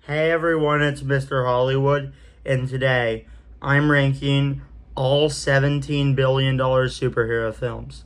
Hey everyone, it's Mr. Hollywood, and today I'm ranking all $17 billion superhero films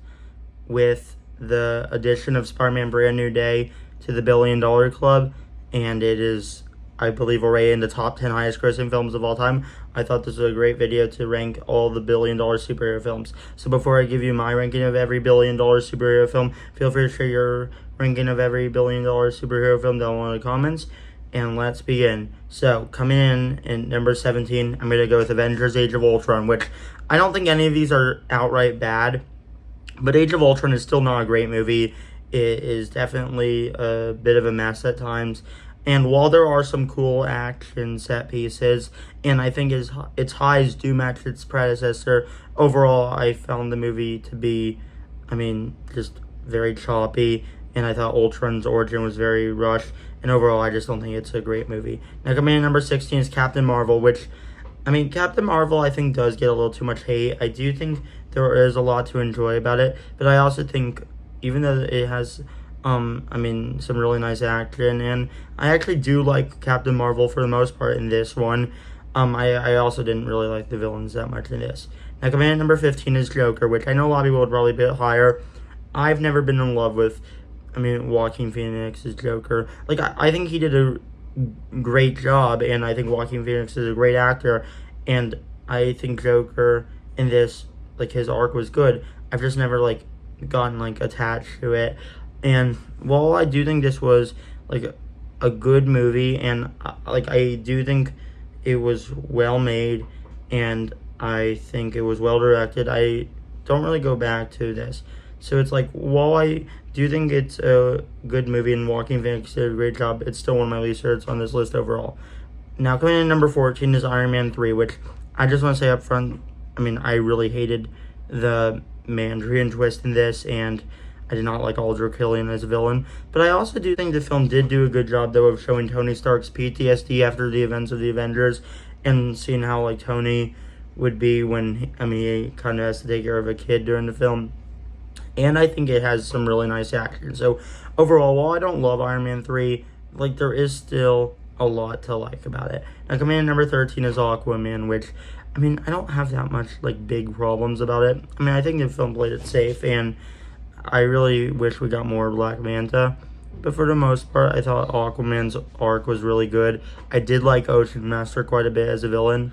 with the addition of Spider-Man Brand New Day to the $1 billion club, and it is, I believe, already in the top 10 highest grossing films of all time. I thought this was a great video to rank all the $1 billion superhero films. So before I give you my ranking of every $1 billion superhero film, feel free to share your ranking of every $1 billion superhero film down below in the comments. And let's begin. So, coming in number 17, I'm going to go with Avengers Age of Ultron, which I don't think any of these are outright bad, but Age of Ultron is still not a great movie. It is definitely a bit of a mess at times. And while there are some cool action set pieces, and I think its highs do match its predecessor, overall I found the movie to be, just very choppy, and I thought Ultron's origin was very rushed, and overall I just don't think it's a great movie. Now coming in number 16 is Captain Marvel, which, Captain Marvel I think does get a little too much hate. I do think there is a lot to enjoy about it, but I also think even though it has some really nice action, and I actually do like Captain Marvel for the most part in this one. I also didn't really like the villains that much in this. Now coming in at number 15 is Joker, which I know a lot of people would probably be higher. I've never been in love with Joaquin Phoenix's Joker. I think he did a great job, and I think Joaquin Phoenix is a great actor, and I think Joker in this, his arc was good. I've just never, gotten, attached to it. And while I do think this was, a good movie, and, I do think it was well made, and I think it was well directed, I don't really go back to this. So it's while I do think it's a good movie and Joaquin Phoenix did a great job, it's still one of my least favorites on this list overall. Now coming in at number 14 is Iron Man 3, which I just want to say up front, I really hated the Mandarin twist in this, and I did not like Aldrich Killian as a villain. But I also do think the film did do a good job, though, of showing Tony Stark's PTSD after the events of the Avengers, and seeing how, Tony would be when, he kind of has to take care of a kid during the film. And I think it has some really nice action. So, overall, while I don't love Iron Man 3, there is still a lot to like about it. Now, coming in at number 13 is Aquaman, which, I don't have that much, big problems about it. I think the film played it safe, and I really wish we got more Black Manta. But for the most part, I thought Aquaman's arc was really good. I did like Ocean Master quite a bit as a villain,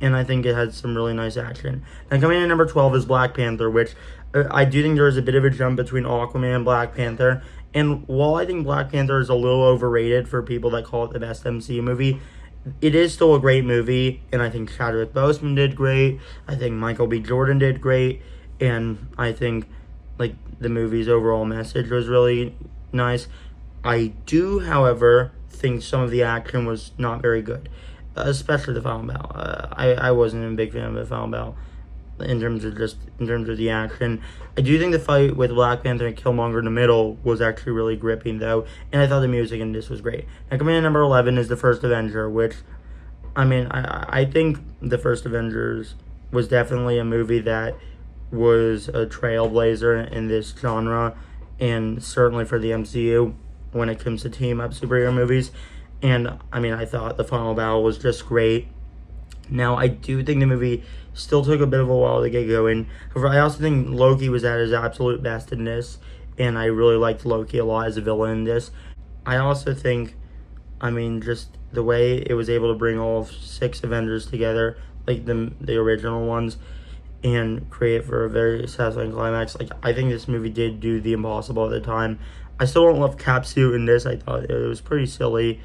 and I think it had some really nice action. Now, coming in at number 12 is Black Panther, which I do think there is a bit of a jump between Aquaman and Black Panther. And while I think Black Panther is a little overrated for people that call it the best MCU movie, it is still a great movie, and I think Chadwick Boseman did great. I think Michael B. Jordan did great, and I think the movie's overall message was really nice. I do, however, think some of the action was not very good, especially the final battle. I wasn't a big fan of the final battle in terms of the action. I do think the fight with Black Panther and Killmonger in the middle was actually really gripping, though, and I thought the music in this was great. Now coming in at number 11 is The First Avenger, which I think The First Avengers was definitely a movie that was a trailblazer in this genre, and certainly for the MCU when it comes to team-up superhero movies. And, I thought the final battle was just great. Now, I do think the movie still took a bit of a while to get going. However, I also think Loki was at his absolute best in this, and I really liked Loki a lot as a villain in this. I also think, just the way it was able to bring all 6 Avengers together, the original ones, and create for a very satisfying climax. I think this movie did do the impossible at the time. I still don't love Cap's suit in this. I thought it was pretty silly.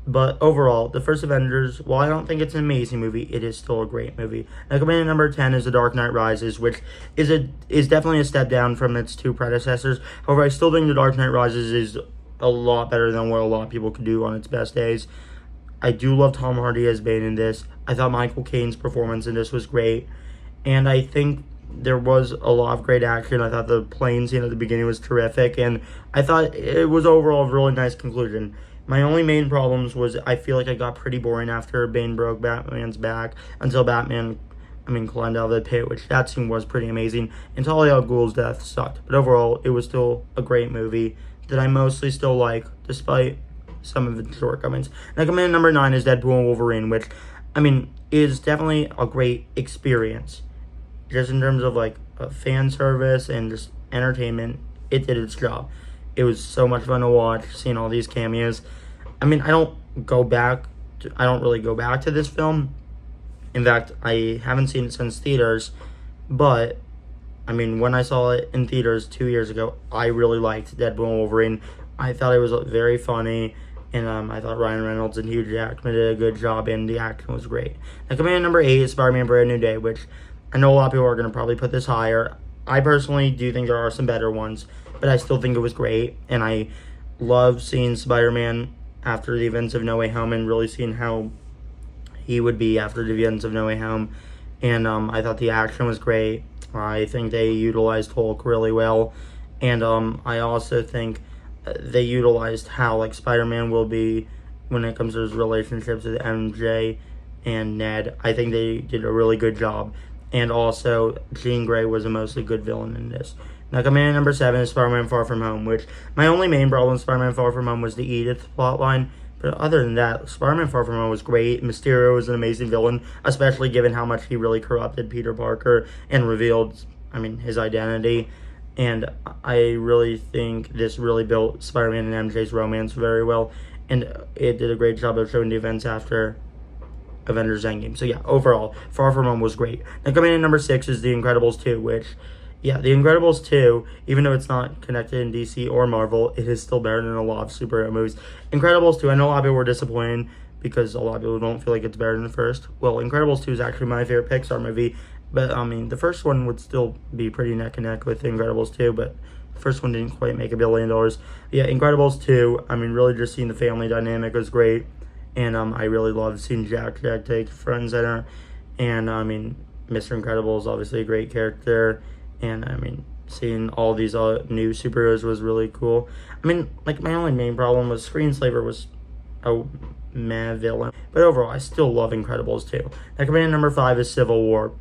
But overall, The First Avengers, while I don't think it's an amazing movie, it is still a great movie. Now coming in at number 10 is The Dark Knight Rises, which is definitely a step down from its 2 predecessors. However, I still think The Dark Knight Rises is a lot better than what a lot of people could do on its best days. I do love Tom Hardy as Bane in this. I thought Michael Caine's performance in this was great. And I think there was a lot of great action. I thought the plane scene at the beginning was terrific, and I thought it was overall a really nice conclusion. My only main problems was I feel like I got pretty boring after Bane broke Batman's back until Batman, climbed out of the pit, which that scene was pretty amazing. And Talia al Ghul's death sucked. But overall, it was still a great movie that I mostly still like, despite some of its shortcomings. Now coming in number 9 is Deadpool and Wolverine, which, I mean, is definitely a great experience. Just in terms of like fan service and just entertainment, it did its job. It was so much fun to watch, seeing all these cameos. I mean, I don't really go back to this film. In fact, I haven't seen it since theaters, but I mean, when I saw it in theaters 2 years ago, I really liked Deadpool and Wolverine. I thought it was very funny, and I thought Ryan Reynolds and Hugh Jackman did a good job, and the action was great. Now, coming in number 8 is Spider-Man Brand New Day, which I know a lot of people are going to probably put this higher. I personally do think there are some better ones, but I still think it was great, and I love seeing Spider-Man after the events of No Way Home and really seeing how he would be after the events of No Way Home. And I thought the action was great. I think they utilized Hulk really well. And I also think they utilized how like Spider-Man will be when it comes to his relationships with MJ and Ned. I think they did a really good job. And also, Jean Grey was a mostly good villain in this. Now, coming in at number 7 is Spider-Man Far From Home, which my only main problem with Spider-Man Far From Home was the Edith plotline. But other than that, Spider-Man Far From Home was great. Mysterio was an amazing villain, especially given how much he really corrupted Peter Parker and revealed, his identity. And I really think this really built Spider-Man and MJ's romance very well. And it did a great job of showing the events after Avengers Endgame. So yeah, overall, Far From Home was great. Now coming in at number 6 is The Incredibles 2, which, yeah, The Incredibles 2, even though it's not connected in DC or Marvel, it is still better than a lot of superhero movies. Incredibles 2, I know a lot of people were disappointed because a lot of people don't feel like it's better than the first. Well, Incredibles 2 is actually my favorite Pixar movie, but the first one would still be pretty neck and neck with Incredibles 2, but the first one didn't quite make $1 billion. Yeah, Incredibles 2, really just seeing the family dynamic was great, and I really loved seeing Jack take front center, and Mr. Incredible is obviously a great character, and seeing all these new superheroes was really cool. My only main problem was Screenslaver was a meh villain, but overall, I still love Incredibles 2. Now, coming in at number 5 is Civil War.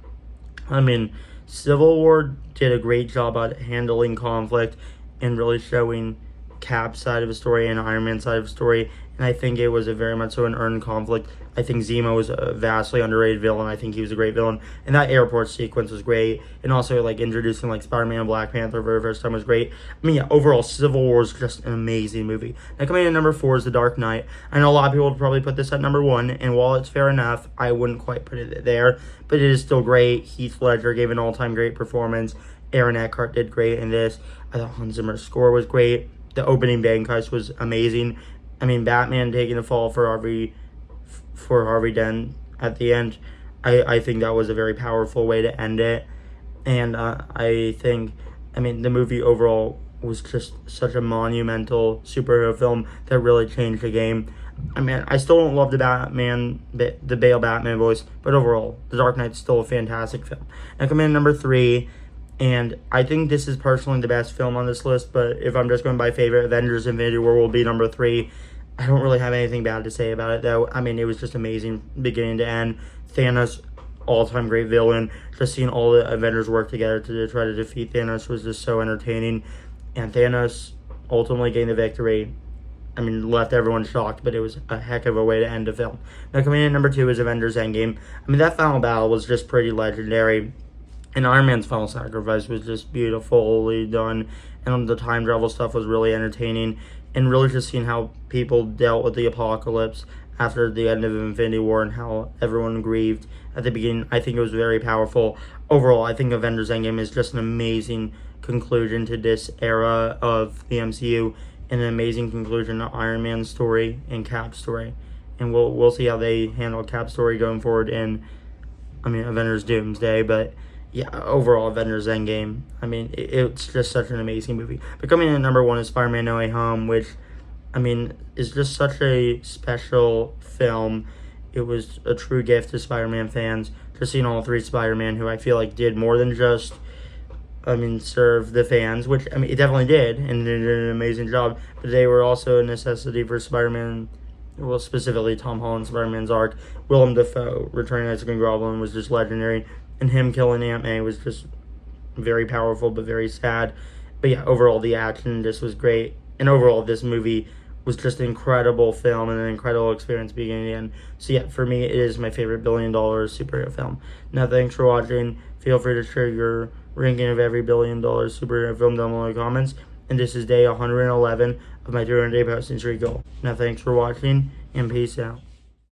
Civil War did a great job at handling conflict and really showing Cap's side of the story and Iron Man's side of the story, and I think it was a very much so an earned conflict. I think Zemo was a vastly underrated villain. I think he was a great villain, and that airport sequence was great, and also introducing Spider-Man and Black Panther for the first time was great. Overall, Civil War is just an amazing movie. Now coming in at number 4 is The Dark Knight. I know a lot of people would probably put this at number 1, and while it's fair enough, I wouldn't quite put it there, but it is still great. Heath Ledger gave an all-time great performance. Aaron Eckhart did great in this. I thought Hans Zimmer's score was great. The opening bank heist was amazing. Batman taking the fall for Harvey Dent at the end, I think that was a very powerful way to end it. And I think, the movie overall was just such a monumental superhero film that really changed the game. I still don't love the Bale Batman voice, but overall, The Dark Knight's still a fantastic film. Now coming in at number 3, and I think this is personally the best film on this list, but if I'm just going by favorite, Avengers Infinity War will be number 3. I don't really have anything bad to say about it, though. It was just amazing beginning to end. Thanos, all-time great villain. Just seeing all the Avengers work together to try to defeat Thanos was just so entertaining. And Thanos ultimately gained the victory. Left everyone shocked, but it was a heck of a way to end the film. Now, coming in at number 2 is Avengers Endgame. that final battle was just pretty legendary. And Iron Man's final sacrifice was just beautifully done. And the time travel stuff was really entertaining. And really just seeing how people dealt with the apocalypse after the end of Infinity War and how everyone grieved at the beginning, I think it was very powerful. Overall, I think Avengers Endgame is just an amazing conclusion to this era of the MCU and an amazing conclusion to Iron Man's story and Cap's story. And we'll see how they handle Cap's story going forward in Avengers Doomsday, but yeah, overall, Avengers Endgame, it's just such an amazing movie. But coming in at number 1 is Spider-Man No Way Home, which, is just such a special film. It was a true gift to Spider-Man fans. Just seeing all 3 Spider-Man, who I feel like did more than just, serve the fans, which, it definitely did, and they did an amazing job. But they were also a necessity for Spider-Man, well, specifically Tom Holland's Spider-Man's arc. Willem Dafoe returning as Green Goblin was just legendary. And him killing Aunt May was just very powerful, but very sad. But yeah, overall, the action just was great. And overall, this movie was just an incredible film and an incredible experience beginning to end. So yeah, for me, it is my favorite $1 billion superhero film. Now, thanks for watching. Feel free to share your ranking of every $1 billion superhero film down below in the comments. And this is day 111 of my 300-day posting streak goal. Now, thanks for watching, and peace out.